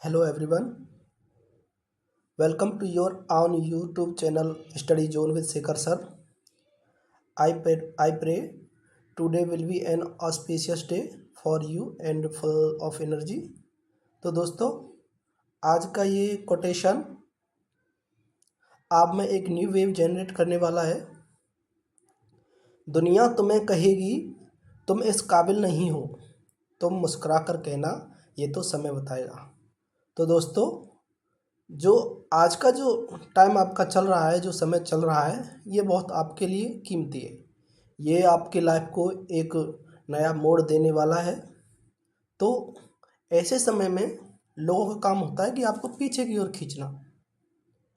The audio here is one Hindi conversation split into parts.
Hello everyone, welcome to your own YouTube channel Study Zone with Shekhar sir. I pray today will be an auspicious day for you and full of energy. तो दोस्तों आज का ये कोटेशन आप में एक न्यू वेव जनरेट करने वाला है। दुनिया तुम्हें कहेगी तुम इस काबिल नहीं हो, तुम मुस्कुरा कर कहना ये तो समय बताएगा। तो दोस्तों जो आज का जो टाइम आपका चल रहा है, जो समय चल रहा है, ये बहुत आपके लिए कीमती है। ये आपकी लाइफ को एक नया मोड़ देने वाला है। तो ऐसे समय में लोगों का काम होता है कि आपको पीछे की ओर खींचना।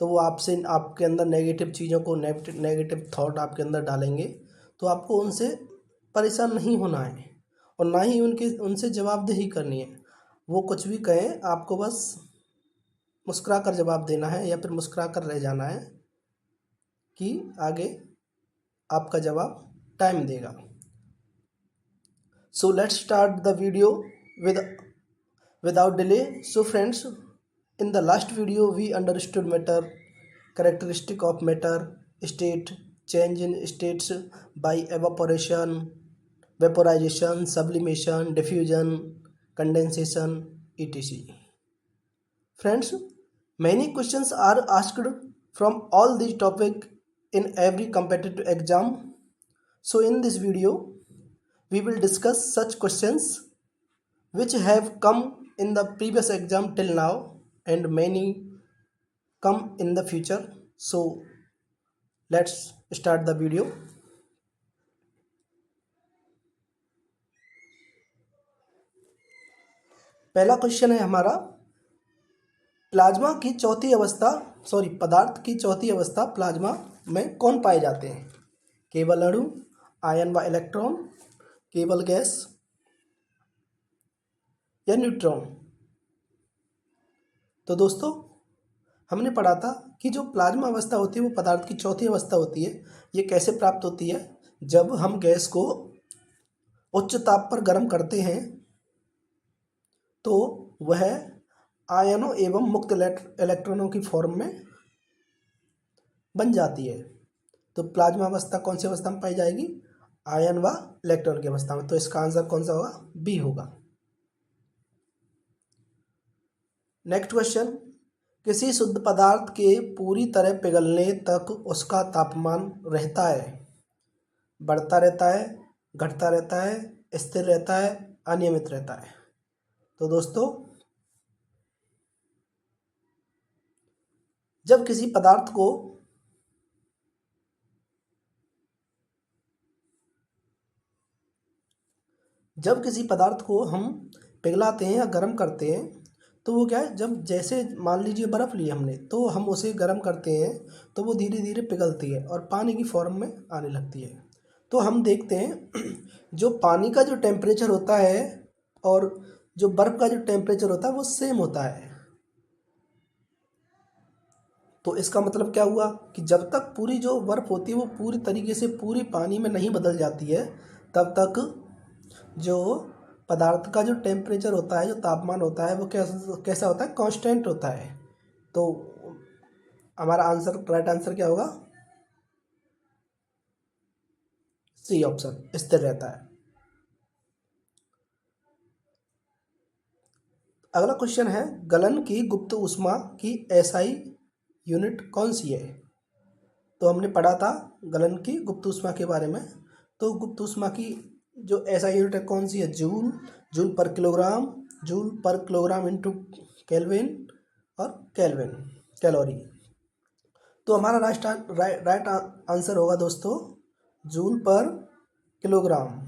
तो वो आपसे आपके अंदर नेगेटिव चीज़ों को नेगेटिव थॉट आपके अंदर डालेंगे, तो आपको उनसे परेशान नहीं होना है और ना ही उनसे जवाबदेही करनी है। वो कुछ भी कहें, आपको बस मुस्कुरा कर जवाब देना है या फिर मुस्कुरा कर रह जाना है कि आगे आपका जवाब टाइम देगा। So let's start the video without delay. So friends, in the last video we understood matter, characteristic of matter, state, change in states by evaporation, vaporization, sublimation, diffusion, condensation, etc. Friends, many questions are asked from all these topics in every competitive exam. So in this video, we will discuss such questions which have come in the previous exam till now and many come in the future. So let's start the video. पहला क्वेश्चन है हमारा, प्लाज्मा की चौथी अवस्था पदार्थ की चौथी अवस्था प्लाज्मा में कौन पाए जाते हैं? केवल अणु, आयन व इलेक्ट्रॉन, केवल गैस या न्यूट्रॉन? तो दोस्तों हमने पढ़ा था कि जो प्लाज्मा अवस्था होती है वो पदार्थ की चौथी अवस्था होती है। ये कैसे प्राप्त होती है? जब हम गैस को उच्च ताप पर गर्म करते हैं तो वह आयनों एवं मुक्त इलेक्ट्रॉनों की फॉर्म में बन जाती है। तो प्लाज्मा अवस्था कौन सी अवस्था में पाई जाएगी? आयन व इलेक्ट्रॉन की अवस्था में। तो इसका आंसर कौन सा होगा? बी होगा। नेक्स्ट क्वेश्चन, किसी शुद्ध पदार्थ के पूरी तरह पिघलने तक उसका तापमान रहता है? बढ़ता रहता है, घटता रहता है, स्थिर रहता है, अनियमित रहता है? तो दोस्तों जब किसी पदार्थ को हम पिघलाते हैं या गर्म करते हैं तो वो क्या है, जब जैसे मान लीजिए बर्फ़ ली हमने तो हम उसे गर्म करते हैं तो वो धीरे धीरे पिघलती है और पानी की फॉर्म में आने लगती है। तो हम देखते हैं जो पानी का जो टेम्परेचर होता है और जो बर्फ़ का जो टेम्परेचर होता है वो सेम होता है। तो इसका मतलब क्या हुआ कि जब तक पूरी जो बर्फ़ होती है वो पूरी तरीके से पूरी पानी में नहीं बदल जाती है तब तक जो पदार्थ का जो टेम्परेचर होता है, जो तापमान होता है, वो कैसा होता है? कांस्टेंट होता है। तो हमारा राइट आंसर क्या होगा? सी ऑप्शन, स्थिर रहता है। अगला क्वेश्चन है, गलन की गुप्त ऊष्मा की एसआई यूनिट कौन सी है? तो हमने पढ़ा था गलन की गुप्त ऊष्मा के बारे में। तो गुप्त ऊष्मा की जो एसआई यूनिट है कौन सी है? जूल पर किलोग्राम इंटू केल्विन और कैलोरी। तो हमारा राइट आंसर होगा दोस्तों जूल पर किलोग्राम।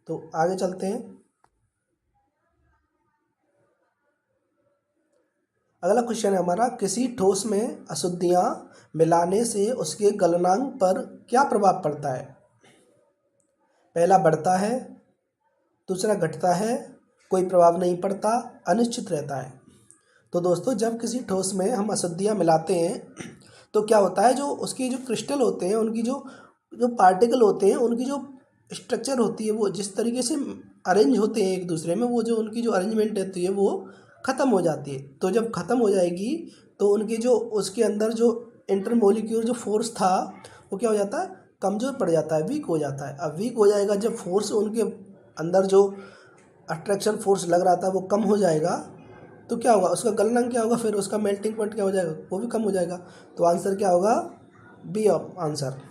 तो आगे चलते हैं। अगला क्वेश्चन है हमारा, किसी ठोस में अशुद्धियाँ मिलाने से उसके गलनांक पर क्या प्रभाव पड़ता है? पहला बढ़ता है, दूसरा घटता है, कोई प्रभाव नहीं पड़ता, अनिश्चित रहता है। तो दोस्तों जब किसी ठोस में हम अशुद्धियाँ मिलाते हैं तो क्या होता है, जो उसके जो क्रिस्टल होते हैं, उनकी जो पार्टिकल होते हैं, उनकी जो स्ट्रक्चर होती है, वो जिस तरीके से अरेंज होते हैं एक दूसरे में, वो जो उनकी जो अरेंजमेंट होती है वो ख़त्म हो जाती है। तो जब ख़त्म हो जाएगी तो उनके जो उसके अंदर जो इंटरमोलिक्यूलर जो फोर्स था वो क्या हो जाता है, कमज़ोर पड़ जाता है, वीक हो जाता है। अब वीक हो जाएगा जब फोर्स उनके अंदर जो अट्रैक्शन फोर्स लग रहा था वो कम हो जाएगा, तो क्या होगा, उसका गलनांक क्या होगा, फिर उसका मेल्टिंग पॉइंट क्या हो जाएगा, वो भी कम हो जाएगा। तो आंसर क्या होगा, बी आंसर।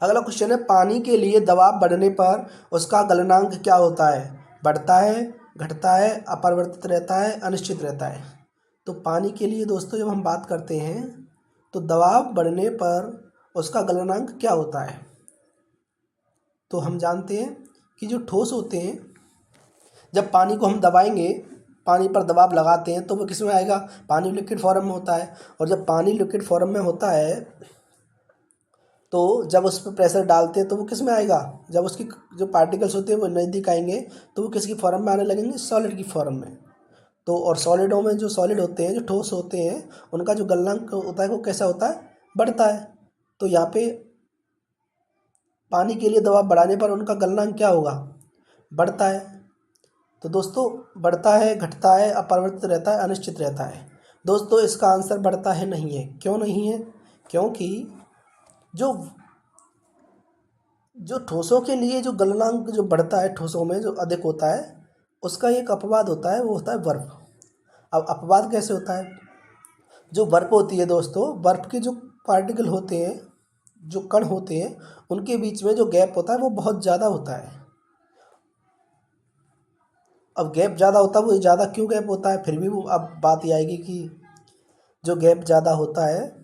अगला क्वेश्चन है, पानी के लिए दबाव बढ़ने पर उसका गलनांक क्या होता है, बढ़ता है, घटता है, अपरिवर्तित रहता है, अनिश्चित रहता है। तो पानी के लिए दोस्तों जब हम बात करते हैं तो दबाव बढ़ने पर उसका गलनांक क्या होता है। तो हम जानते हैं कि जो ठोस होते हैं, जब पानी को हम दबाएंगे, पानी पर दबाव लगाते हैं तो वो किस में आएगा, पानी लिक्विड फॉर्म में होता है। और जब पानी लिक्विड फॉर्म में होता है तो जब उस पर प्रेशर डालते हैं तो वो किस में आएगा, जब उसकी जो पार्टिकल्स होते हैं वो नज़दीक आएंगे तो वो किसकी फॉर्म में आने लगेंगे, सॉलिड की फॉर्म में। तो और सॉलिडों में जो सॉलिड होते हैं, जो ठोस होते हैं, उनका जो गलनांक होता है वो कैसा होता है, बढ़ता है। तो यहाँ पे पानी के लिए दबाव बढ़ाने पर उनका गलनांक क्या होगा, बढ़ता है। तो दोस्तों बढ़ता है, घटता है, अपरिवर्तित रहता है, अनिश्चित रहता है। दोस्तों इसका आंसर बढ़ता है नहीं है। क्यों नहीं है, क्योंकि जो जो ठोसों के लिए जो गलनांक जो बढ़ता है, ठोसों में जो अधिक होता है, उसका एक अपवाद होता है, वो होता है बर्फ़। अब अपवाद कैसे होता है, जो बर्फ़ होती है दोस्तों, बर्फ़ के जो पार्टिकल होते हैं, जो कण होते हैं, उनके बीच में जो गैप होता है वो बहुत ज़्यादा होता है। अब गैप ज़्यादा होता है, वो ज़्यादा क्यों गैप होता है, फिर भी वो अब बात ये आएगी कि जो गैप ज़्यादा होता है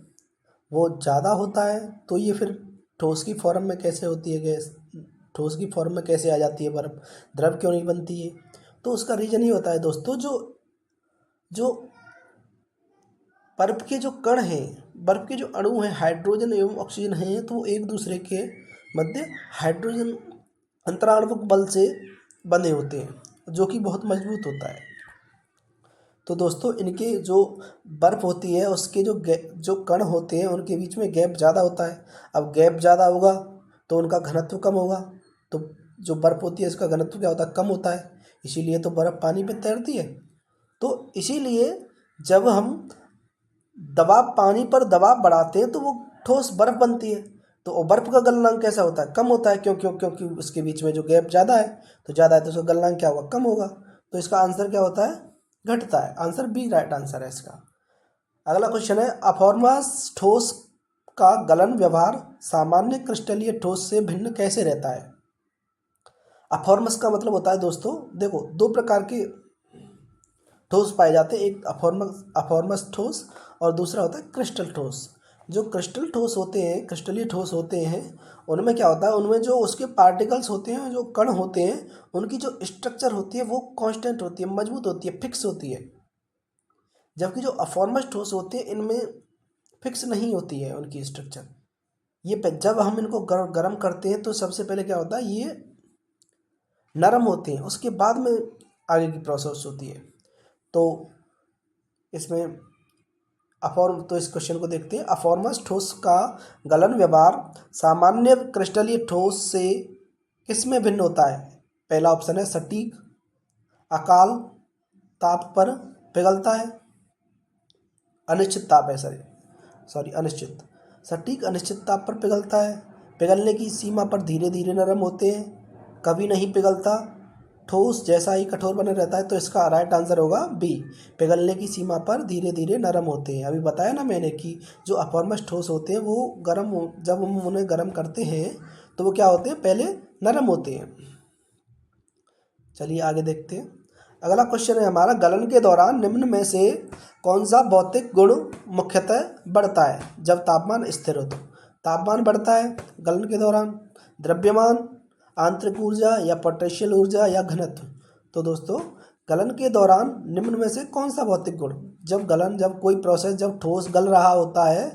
वो ज़्यादा होता है तो ये फिर ठोस की फॉर्म में कैसे होती है गैस, ठोस की फॉर्म में कैसे आ जाती है बर्फ़, द्रव क्यों नहीं बनती है। तो उसका रीज़न ये होता है दोस्तों, जो जो बर्फ़ के जो कण हैं, बर्फ़ के जो अणु हैं, हाइड्रोजन एवं ऑक्सीजन हैं, तो वो एक दूसरे के मध्य हाइड्रोजन अंतराणुक बल से बंधे होते हैं, जो कि बहुत मजबूत होता है। तो दोस्तों इनके जो बर्फ़ होती है उसके जो कण होते हैं उनके बीच में गैप ज़्यादा होता है। अब गैप ज़्यादा होगा तो उनका घनत्व कम होगा, तो जो बर्फ़ होती है उसका घनत्व क्या होता है, कम होता है। इसीलिए तो बर्फ़ पानी में तैरती है। तो इसीलिए जब हम दबाव, पानी पर दबाव बढ़ाते हैं तो वो ठोस बर्फ़ बनती है। तो बर्फ़ का गलनांक कैसा होता है, कम होता है, क्यों क्यों क्योंकि उसके बीच में जो गैप ज़्यादा है, तो ज़्यादा है तो उसका गलनांक क्या होगा, कम होगा। तो इसका आंसर क्या होता है, घटता है। आंसर बी राइट आंसर है इसका। अगला क्वेश्चन है, अफॉर्मस ठोस का गलन व्यवहार सामान्य क्रिस्टलीय ठोस से भिन्न कैसे रहता है। अफॉर्मस का मतलब होता है दोस्तों, देखो दो प्रकार के ठोस पाए जाते हैं, एक अफॉर्मस ठोस और दूसरा होता है क्रिस्टल ठोस। जो क्रिस्टल ठोस होते हैं, क्रिस्टलीय ठोस होते हैं, उनमें क्या होता है, उनमें जो उसके पार्टिकल्स होते हैं, जो कण होते हैं, उनकी जो स्ट्रक्चर होती है वो कांस्टेंट होती है, मजबूत होती है, फिक्स होती है। जबकि जो अफॉर्मस ठोस होते हैं इनमें फिक्स नहीं होती है उनकी स्ट्रक्चर। ये जब हम इनको गर्म करते हैं तो सबसे पहले क्या होता है, ये नरम होते हैं, उसके बाद में आगे की प्रोसेस होती है। तो इसमें तो इस क्वेश्चन को देखते हैं, अफॉर्मस ठोस का गलन व्यवहार सामान्य क्रिस्टलीय ठोस से किसमें भिन्न होता है। पहला ऑप्शन है सटीक अकाल ताप पर पिघलता है, अनिश्चित ताप है अनिश्चित, सटीक अनिश्चित ताप पर पिघलता है, पिघलने की सीमा पर धीरे धीरे नरम होते हैं, कभी नहीं पिघलता, ठोस जैसा ही कठोर बने रहता है। तो इसका राइट आंसर होगा बी, पिघलने की सीमा पर धीरे धीरे नरम होते हैं। अभी बताया ना मैंने कि जो अफॉर्मस ठोस होते हैं वो जब हम उन्हें गर्म करते हैं तो वो क्या होते हैं, पहले नरम होते हैं। चलिए आगे देखते हैं। अगला क्वेश्चन है हमारा, गलन के दौरान निम्न में से कौन सा भौतिक गुण मुख्यतः बढ़ता है जब तापमान स्थिर हो। तो तापमान बढ़ता है गलन के दौरान, द्रव्यमान, आंतरिक ऊर्जा या पोटेंशियल ऊर्जा या घनत्व। तो दोस्तों गलन के दौरान निम्न में से कौन सा भौतिक गुण, जब कोई प्रोसेस, जब ठोस गल रहा होता है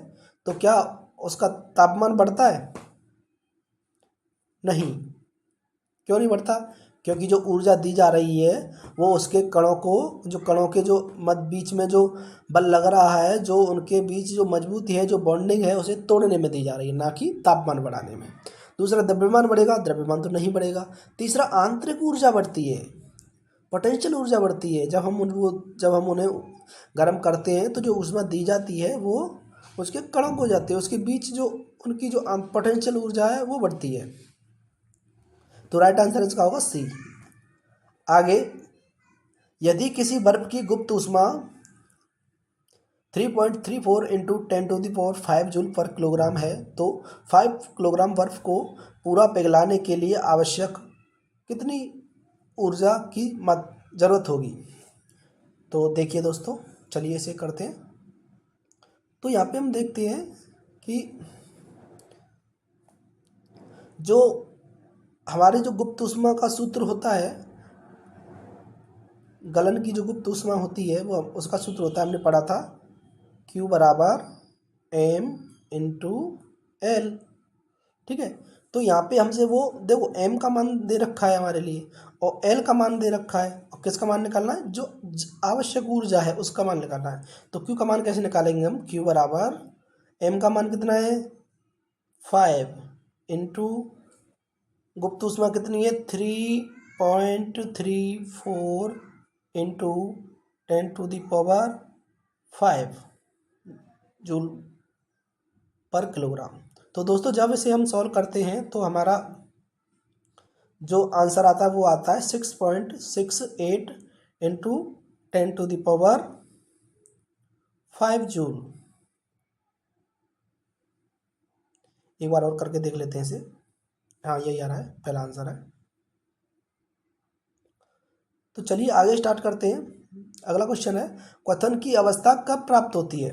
तो क्या उसका तापमान बढ़ता है, नहीं। क्यों नहीं बढ़ता, क्योंकि जो ऊर्जा दी जा रही है वो उसके कणों को, जो कणों के जो बीच में जो बल लग रहा है, जो उनके बीच जो मजबूती है, जो बॉन्डिंग है, उसे तोड़ने में दी जा रही है, ना कि तापमान बढ़ाने में। दूसरा, द्रव्यमान बढ़ेगा, द्रव्यमान तो नहीं बढ़ेगा। तीसरा, आंतरिक ऊर्जा बढ़ती है, पोटेंशियल ऊर्जा बढ़ती है। जब हम उन्हें गर्म करते हैं तो जो ऊष्मा दी जाती है वो उसके कणों को जाती है, उसके बीच जो उनकी जो पोटेंशियल ऊर्जा है वो बढ़ती है। तो राइट आंसर इसका होगा सी। आगे, यदि किसी बर्फ की गुप्त ऊष्मा 3.34 इंटू 10⁵ जूल पर किलोग्राम है तो 5 किलोग्राम बर्फ को पूरा पिघलाने के लिए आवश्यक कितनी ऊर्जा की ज़रूरत होगी। तो देखिए दोस्तों, चलिए इसे करते हैं। तो यहाँ पे हम देखते हैं कि जो हमारे जो गुप्त ऊष्मा का सूत्र होता है, गलन की जो गुप्त ऊष्मा होती है वो उसका सूत्र होता है, हमने पढ़ा था Q बराबर M इंटू L। ठीक है, तो यहाँ पे हमसे वो देखो M का मान दे रखा है हमारे लिए और L का मान दे रखा है, और किसका मान निकालना है, जो आवश्यक ऊर्जा है उसका मान निकालना है। तो Q का मान कैसे निकालेंगे हम, Q बराबर M का मान कितना है 5 इंटू गुप्त ऊष्मा कितनी है 3.34 इंटू 10⁵ जूल पर किलोग्राम। तो दोस्तों, जब इसे हम सॉल्व करते हैं तो हमारा जो आंसर आता है वो आता है 6.68 इंटू 10⁵ जूल। एक बार और करके देख लेते हैं इसे। हाँ, यही आ रहा है, पहला आंसर है। तो चलिए आगे स्टार्ट करते हैं। अगला क्वेश्चन है, क्वथन की अवस्था कब प्राप्त होती है।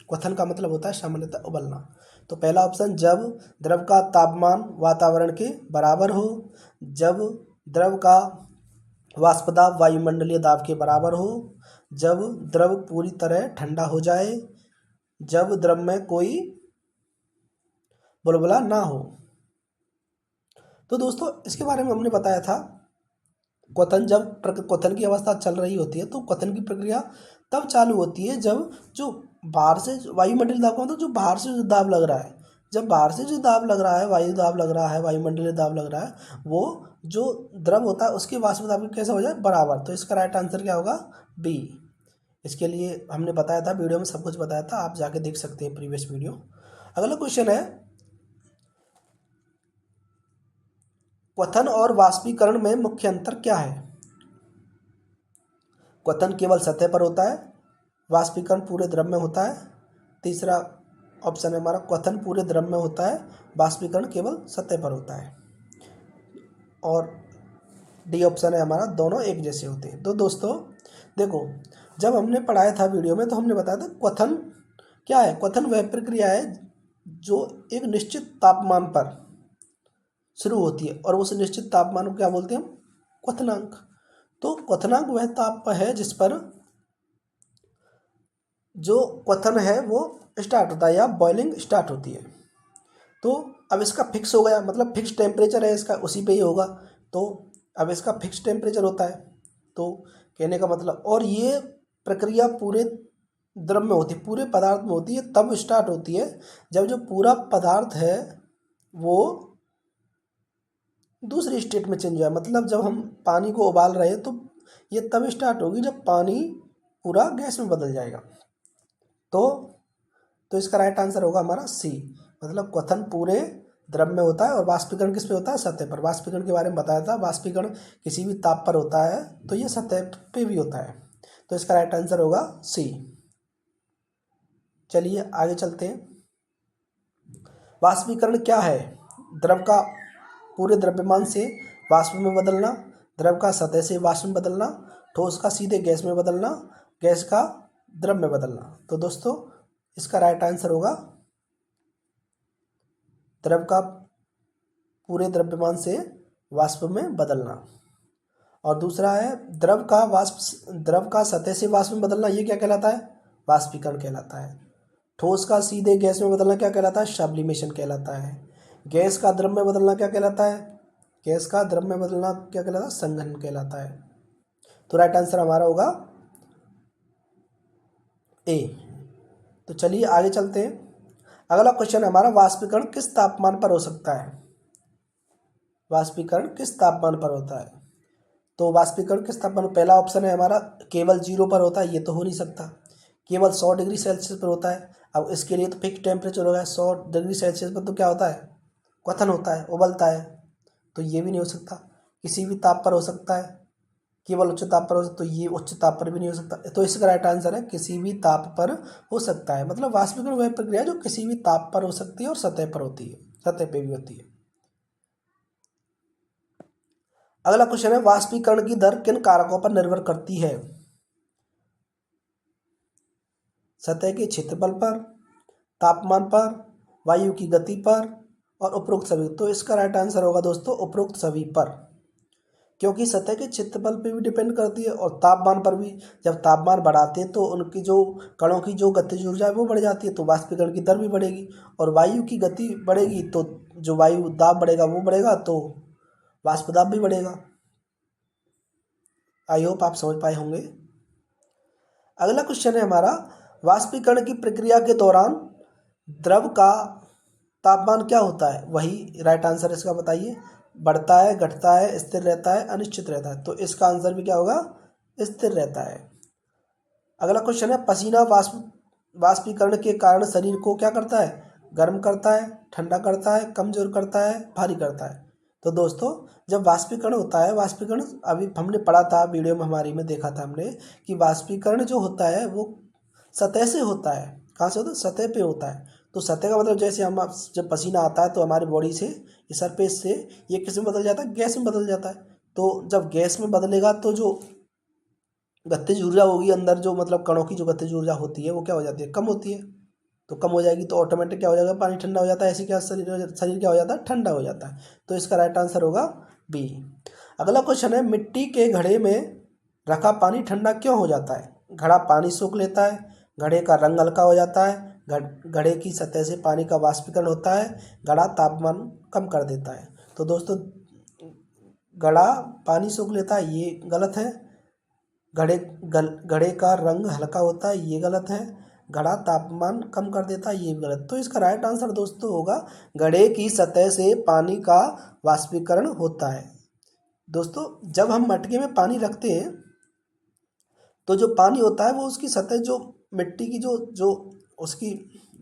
क्वथन का मतलब होता है सामान्यतः उबलना। तो पहला ऑप्शन, जब द्रव का तापमान वातावरण के बराबर हो, जब द्रव का वाष्प दाब वायुमंडलीय दाब के बराबर हो, जब द्रव पूरी तरह ठंडा हो जाए, जब द्रव में कोई बुलबुला ना हो। तो दोस्तों, इसके बारे में हमने बताया था, क्वथन जब क्वथन की अवस्था चल रही होती है तो क्वथन की प्रक्रिया तब चालू होती है जब जो बाहर से वायुमंडलीय दाब का मतलब जो बाहर से जो दाब लग रहा है, जब बाहर से जो दाब लग रहा है, वायु दाब लग रहा है, वायुमंडलीय दाब लग रहा है, वो जो द्रव होता है उसके वाष्प दाब कैसा हो जाए, बराबर। तो इसका राइट आंसर क्या होगा, बी। इसके लिए हमने बताया था, वीडियो में सब कुछ बताया था, आप जाके देख सकते हैं प्रीवियस वीडियो। अगला क्वेश्चन है, क्वथन और वाष्पीकरण में मुख्य अंतर क्या है। क्वथन केवल सतह पर होता है, वाष्पीकरण पूरे द्रव में होता है। तीसरा ऑप्शन है हमारा, क्वथन पूरे द्रव में होता है, वाष्पीकरण केवल सतह पर होता है। और डी ऑप्शन है हमारा, दोनों एक जैसे होते हैं। तो दोस्तों देखो, जब हमने पढ़ाया था वीडियो में तो हमने बताया था क्वथन क्या है। क्वथन वह प्रक्रिया है जो एक निश्चित तापमान पर शुरू होती है, और उस निश्चित तापमान को क्या बोलते हैं हम, क्वथनांक। तो क्वथनांक वह ताप है जिस पर जो क्वथन है वो स्टार्ट होता है या बॉइलिंग स्टार्ट होती है। तो अब इसका फिक्स हो गया, मतलब फिक्स टेम्परेचर है इसका, उसी पे ही होगा। तो अब इसका फिक्स टेम्परेचर होता है, तो कहने का मतलब, और ये प्रक्रिया पूरे द्रव में होती है, पूरे पदार्थ में होती है, तब स्टार्ट होती है जब जो पूरा पदार्थ है वो दूसरी स्टेट में चेंज हुआ है। मतलब जब हम पानी को उबाल रहे हैं तो ये तब स्टार्ट होगी जब पानी पूरा गैस में बदल जाएगा। तो इसका राइट आंसर होगा हमारा सी, मतलब क्वथन पूरे द्रव में होता है और वाष्पीकरण किस पे होता है, सतह पर। वाष्पीकरण के बारे में बताया था, वाष्पीकरण किसी भी ताप पर होता है, तो ये सतह पे भी होता है। तो इसका राइट आंसर होगा सी। चलिए आगे चलते हैं। वाष्पीकरण क्या है, द्रव का पूरे द्रव्यमान से वाष्प में बदलना, द्रव का सतह से वाष्प में बदलना, ठोस का सीधे गैस में बदलना, गैस का द्रव में बदलना। तो दोस्तों इसका राइट आंसर होगा द्रव का पूरे द्रव्यमान से वाष्प में बदलना। और दूसरा है द्रव का सतह से वाष्प में बदलना, ये क्या कहलाता है, वाष्पीकरण कहलाता है। ठोस का सीधे गैस में बदलना क्या कहलाता है, सब्लिमेशन कहलाता है। गैस का द्रव में बदलना क्या कहलाता है, गैस का द्रव में बदलना क्या कहलाता है? संघनन कहलाता है। तो राइट आंसर हमारा होगा ए। तो चलिए आगे चलते हैं। अगला क्वेश्चन है हमारा, वाष्पीकरण किस तापमान पर हो सकता है? वाष्पीकरण किस तापमान पर होता है? तो वाष्पीकरण किस तापमान, पहला ऑप्शन है हमारा केवल 0 पर होता है, ये तो हो नहीं सकता। केवल 100 डिग्री सेल्सियस पर होता है। अब इसके लिए तो फिक्स टेम्परेचर होगा, 100 डिग्री सेल्सियस पर तो क्या होता है? क्वथन होता है, उबलता है, तो ये भी नहीं हो सकता। किसी भी ताप पर हो सकता है, केवल उच्च ताप पर हो सकता, तो ये उच्च ताप पर भी नहीं हो सकता। तो इसका राइट आंसर है किसी भी ताप पर हो सकता है। मतलब वाष्पीकरण वह प्रक्रिया है जो किसी भी ताप पर हो सकती है और सतह पर होती है, सतह पे भी होती है। अगला क्वेश्चन है, वाष्पीकरण की दर किन कारकों पर निर्भर करती है? सतह के क्षेत्रफल पर, तापमान पर, वायु की गति पर और उपरोक्त सभी। तो इसका राइट आंसर होगा दोस्तों उपरोक्त सभी पर, क्योंकि सतह के क्षेत्रफल पे भी डिपेंड करती है और तापमान पर भी। जब तापमान बढ़ाते हैं तो उनकी जो कणों की जो गतिज ऊर्जा है वो बढ़ जाती है, तो वाष्पीकरण की दर भी बढ़ेगी। और वायु की गति बढ़ेगी तो जो वायु दाब बढ़ेगा वो बढ़ेगा, तो वाष्प दाब भी बढ़ेगा। आई होप आप समझ पाए होंगे। अगला क्वेश्चन है हमारा, वाष्पीकरण की प्रक्रिया के दौरान द्रव का तापमान क्या होता है? वही राइट आंसर इसका बताइए। बढ़ता है, घटता है, स्थिर रहता है, अनिश्चित रहता है? तो इसका आंसर भी क्या होगा? स्थिर रहता है। अगला क्वेश्चन है, पसीना वाष्पीकरण के कारण शरीर को क्या करता है? गर्म करता है, ठंडा करता है, कमजोर करता है, भारी करता है? तो दोस्तों जब वाष्पीकरण होता है, वाष्पीकरण अभी हमने पढ़ा था वीडियो में हमारी में देखा था हमने कि वाष्पीकरण जो होता है वो सतह से होता है। कहाँ से होता है? सतह पे होता है। तो सतह का मतलब जैसे हम जब पसीना आता है तो हमारी बॉडी से, इस सरफेस से ये किस में बदल जाता है? गैस में बदल जाता है। तो जब गैस में बदलेगा तो जो गतिज ऊर्जा होगी अंदर, जो मतलब कणों की जो गतिज ऊर्जा होती है वो क्या हो जाती है? कम होती है। तो कम हो जाएगी तो ऑटोमेटिक क्या हो जाएगा? पानी ठंडा हो जाता है। ऐसे क्या शरीर क्या हो जाता है? ठंडा हो जाता है। तो इसका राइट आंसर होगा बी। अगला क्वेश्चन है, मिट्टी के घड़े में रखा पानी ठंडा क्यों हो जाता है? घड़ा पानी सोख लेता है, घड़े का रंग हल्का हो जाता है, घड़े की सतह से पानी का वाष्पीकरण होता है, घड़ा तापमान कम कर देता है? तो दोस्तों घड़ा पानी सोख लेता है ये गलत है, घड़े का रंग हल्का होता है ये गलत है, घड़ा तापमान कम कर देता है ये भी गलत। तो इसका राइट आंसर दोस्तों होगा घड़े की सतह से पानी का वाष्पीकरण होता है। दोस्तों जब हम मटके में पानी रखते हैं तो जो पानी होता है वो उसकी सतह, जो मिट्टी की जो जो उसकी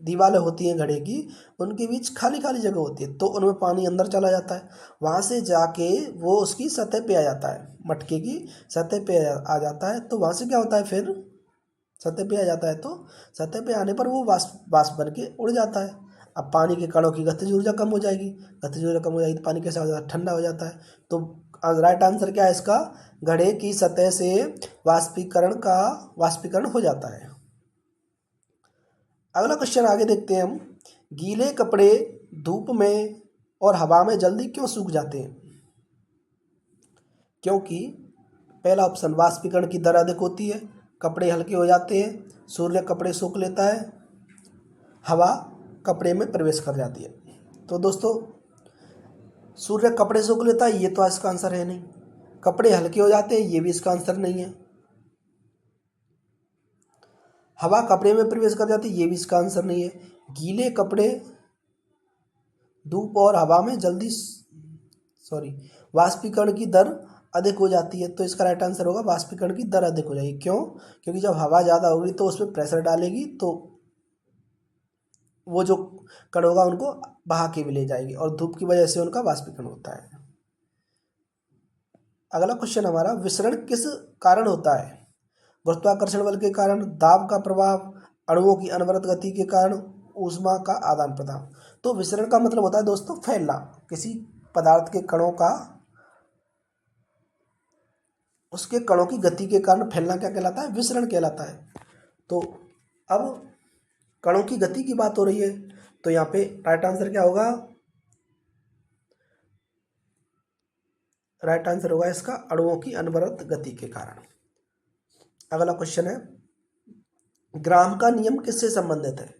दीवारें होती हैं घड़े की, उनके बीच खाली खाली जगह होती है, तो उनमें पानी अंदर चला जाता है। वहाँ से जाके वो उसकी सतह पे आ जाता है, मटके की सतह पे आ जाता है। तो वहाँ से क्या होता है? फिर सतह पे आ जाता है, तो सतह पे आने पर वो वाष्प वाष्प बन के उड़ जाता है। अब पानी के कणों की गतिज ऊर्जा कम हो जाएगी, गतिज ऊर्जा कम हो जाएगी तो पानी कैसा हो जाता है? ठंडा हो जाता है। तो राइट आंसर क्या है इसका? घड़े की सतह से वाष्पीकरण हो जाता है। अगला क्वेश्चन आगे देखते हैं हम, गीले कपड़े धूप में और हवा में जल्दी क्यों सूख जाते हैं? क्योंकि पहला ऑप्शन, वाष्पीकरण की दर अधिक होती है, कपड़े हल्के हो जाते हैं, सूर्य कपड़े सोख लेता है, हवा कपड़े में प्रवेश कर जाती है। तो दोस्तों सूर्य कपड़े सोख लेता है ये तो इसका आंसर है नहीं, कपड़े हल्के हो जाते हैं ये भी इसका आंसर नहीं है, हवा कपड़े में प्रवेश कर जाती है ये भी इसका आंसर नहीं है, गीले कपड़े धूप और हवा में जल्दी वाष्पीकरण की दर अधिक हो जाती है। तो इसका राइट आंसर होगा वाष्पीकरण की दर अधिक हो जाएगी। क्यों? क्योंकि जब हवा ज़्यादा होगी तो उसमें प्रेशर डालेगी तो वो जो कण होगा उनको बहा के भी ले जाएगी और धूप की वजह से उनका वाष्पीकरण होता है। अगला क्वेश्चन हमारा, विसरण किस कारण होता है? गुरुत्वाकर्षण बल के कारण, दाब का प्रभाव, अणुओं की अनवरत गति के कारण, ऊष्मा का आदान प्रदान? तो विसरण का मतलब होता है दोस्तों फैलना, किसी पदार्थ के कणों का उसके कणों की गति के कारण फैलना क्या कहलाता है? विसरण कहलाता है। तो अब कणों की गति की बात हो रही है तो यहाँ पे राइट आंसर क्या होगा? राइट आंसर होगा इसका अणुओं की अनवरत गति के कारण। अगला क्वेश्चन है, ग्राम का नियम किससे संबंधित है?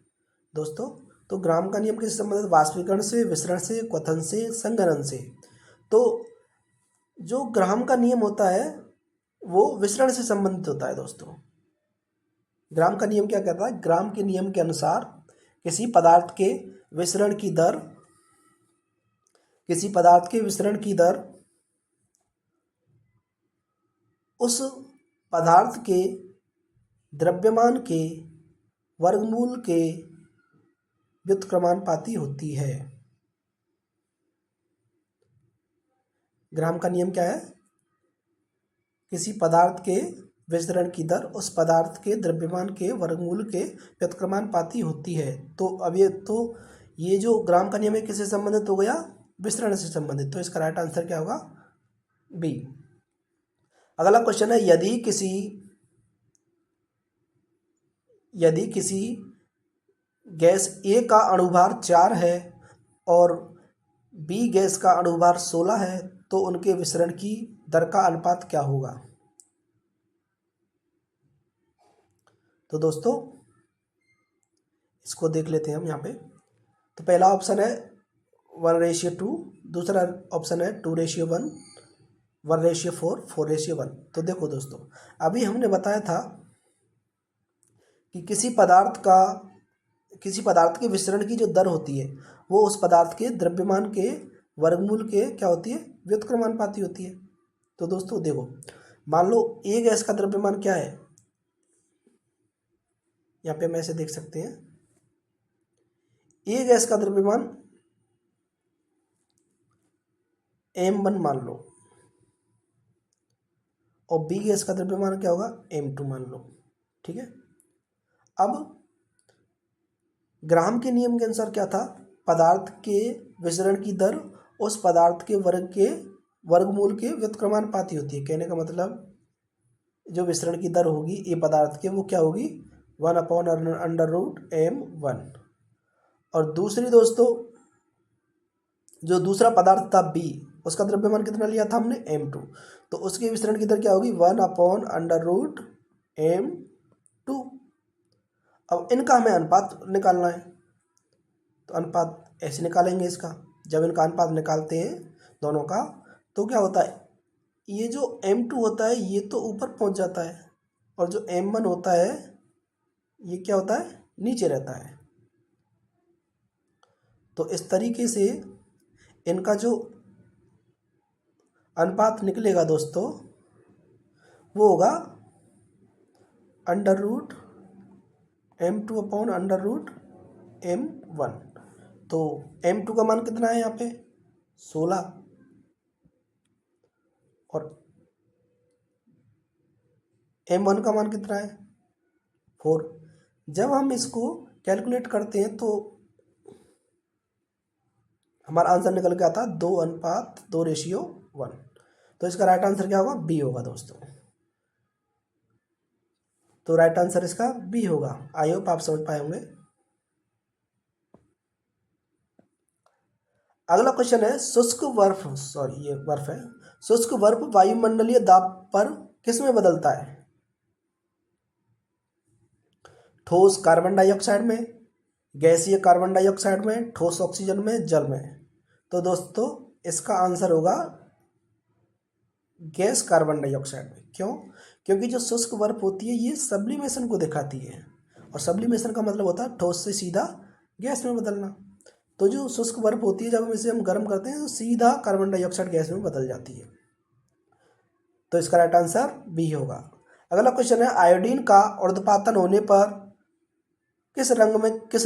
दोस्तों तो ग्राम का नियम किससे संबंधित? वाष्पीकरण से, विसरण से, क्वथन से, संघनन से। तो जो ग्राहम का नियम होता है वो विसरण से संबंधित होता है दोस्तों। ग्राम का नियम क्या कहता है? ग्राम के नियम के अनुसार किसी पदार्थ के विसरण की दर उस पदार्थ के द्रव्यमान के वर्गमूल के व्युत्क्रमानुपाती होती है। ग्राम का नियम क्या है? किसी पदार्थ के विसरण की दर उस पदार्थ के द्रव्यमान के वर्गमूल के व्युत्क्रमानुपाती होती है। तो अब ये जो ग्राम का नियम है किससे संबंधित हो गया? विसरण से संबंधित। तो इसका राइट आंसर क्या होगा? बी। अगला क्वेश्चन है, यदि किसी गैस ए का अणुभार 4 है और बी गैस का अणुभार 16 है तो उनके विसरण की दर का अनुपात क्या होगा? तो दोस्तों इसको देख लेते हैं हम यहाँ पे। तो पहला ऑप्शन है 1:2, दूसरा ऑप्शन है 2:1, 1:4, 4:1। तो देखो दोस्तों, अभी हमने बताया था कि किसी पदार्थ के विसरण की जो दर होती है वो उस पदार्थ के द्रव्यमान के वर्गमूल के क्या होती है? व्युत्क्रमानुपाती होती है। तो दोस्तों देखो, मान लो ए गैस का द्रव्यमान क्या है, यहाँ पे हम ऐसे देख सकते हैं। ए गैस का द्रव्यमान m1 मान लो और बी गैस का द्रव्यमान क्या होगा? m2 मान लो। ठीक है। अब ग्राहम के नियम के अनुसार क्या था? पदार्थ के विसरण की दर उस पदार्थ के वर्गमूल के व्युत्क्रमानुपाती होती है। कहने का मतलब जो विसरण की दर होगी ए पदार्थ के वो क्या होगी? 1/√m1। और दूसरी दोस्तों, जो दूसरा पदार्थ था बी, उसका द्रव्यमान कितना लिया था हमने? m2। तो उसके विसरण की दर क्या होगी? 1/√m2। अब इनका हमें अनुपात निकालना है। तो अनुपात ऐसे निकालेंगे इसका। जब इनका अनुपात निकालते हैं दोनों का तो क्या होता है? ये जो m2 होता है ये तो ऊपर पहुंच जाता है और जो m1 होता है ये क्या होता है? नीचे रहता है। तो इस तरीके से इनका जो अनुपात निकलेगा दोस्तों वो होगा √m2/√m1। तो m2 का मान कितना है यहाँ पे? 16 और m1 का मान कितना है? 4। जब हम इसको कैलकुलेट करते हैं तो हमारा आंसर निकल के आता है 2:2:1। तो इसका राइट आंसर क्या होगा? बी होगा दोस्तों। तो राइट आंसर इसका बी होगा। आई होप आप समझ पाए होंगे। अगला क्वेश्चन है, शुष्क बर्फ वायुमंडलीय दाब पर किस में बदलता है? ठोस कार्बन डाइऑक्साइड में, गैसीय कार्बन डाइऑक्साइड में, ठोस ऑक्सीजन में, जल में। तो दोस्तों इसका आंसर होगा गैस कार्बन डाइऑक्साइड में। क्यों? क्योंकि जो शुष्क बर्फ होती है ये सब्लिमेशन को दिखाती है और सब्लिमेशन का मतलब होता है ठोस से सीधा गैस में बदलना। तो जो शुष्क बर्फ होती है जब इसे हम गर्म करते हैं तो सीधा कार्बन डाइऑक्साइड गैस में बदल जाती है। तो इसका राइट आंसर बी होगा। अगला क्वेश्चन है, आयोडीन का ऊर्ध्वपातन होने पर किस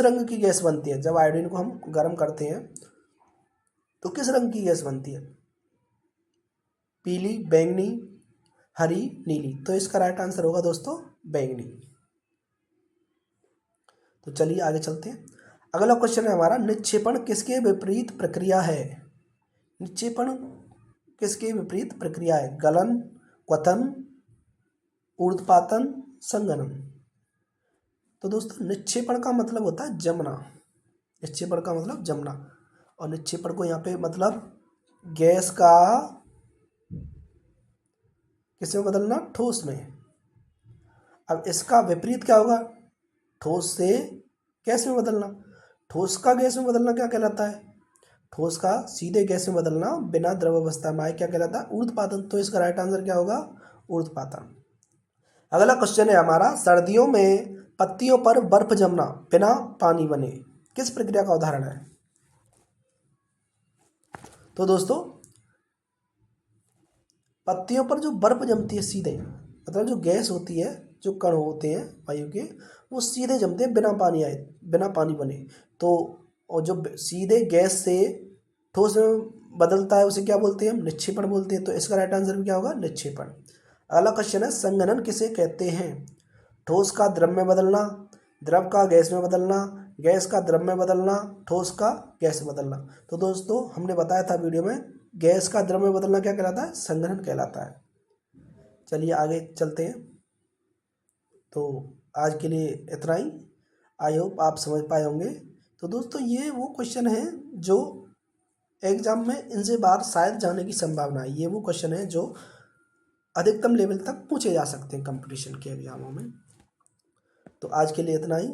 रंग की गैस बनती है? जब आयोडीन को हम गर्म करते हैं तो किस रंग की गैस बनती है? पीली, बैंगनी, हरी, नीली। तो इसका राइट आंसर होगा दोस्तों बैंगनी। तो चलिए आगे चलते हैं। अगला क्वेश्चन है हमारा, निक्षेपण किसके विपरीत प्रक्रिया है? निक्षेपण किसके विपरीत प्रक्रिया है? गलन, क्वथन, ऊर्ध्वपातन, संघनन। तो दोस्तों निक्षेपण का मतलब होता है जमना। निक्षेपण का मतलब जमना और निक्षेपण को यहाँ पे मतलब गैस का किसमें बदलना? ठोस में। अब इसका विपरीत क्या होगा? ठोस से गैस में बदलना। ठोस का गैस में बदलना क्या कहलाता है? ठोस का सीधे गैस में बदलना बिना द्रव अवस्था में आए क्या कहलाता है? ऊर्ध्वपातन। तो इसका राइट आंसर क्या होगा? ऊर्ध्वपातन। अगला क्वेश्चन है हमारा, सर्दियों में पत्तियों पर बर्फ जमना बिना पानी बने किस प्रक्रिया का उदाहरण है? तो दोस्तों पत्तियों पर जो बर्फ जमती है सीधे, मतलब जो गैस होती है, जो कण होते हैं वायु के, वो सीधे जमते हैं बिना पानी आए, बिना पानी बने। तो और जो सीधे गैस से ठोस में बदलता है उसे क्या बोलते हैं? हम निक्षेपण बोलते हैं। तो इसका राइट आंसर भी क्या होगा? निक्षेपण। अगला क्वेश्चन है, संघनन किसे कहते हैं? ठोस का द्रव में बदलना, द्रव का गैस में बदलना, गैस का द्रव में बदलना, ठोस का गैस में बदलना। तो दोस्तों हमने बताया था वीडियो में, गैस का द्रव में बदलना क्या कहलाता है? संघनन कहलाता है। चलिए आगे चलते हैं। तो आज के लिए इतना ही। आई होप आप समझ पाए होंगे। तो दोस्तों ये वो क्वेश्चन है जो एग्जाम में इनसे बार शायद जाने की संभावना है। ये वो क्वेश्चन है जो अधिकतम लेवल तक पूछे जा सकते हैं कंपटीशन के एग्जामों में। तो आज के लिए इतना ही।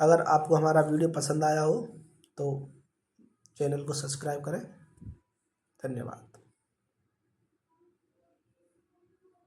अगर आपको हमारा वीडियो पसंद आया हो तो चैनल को सब्सक्राइब करें। धन्यवाद।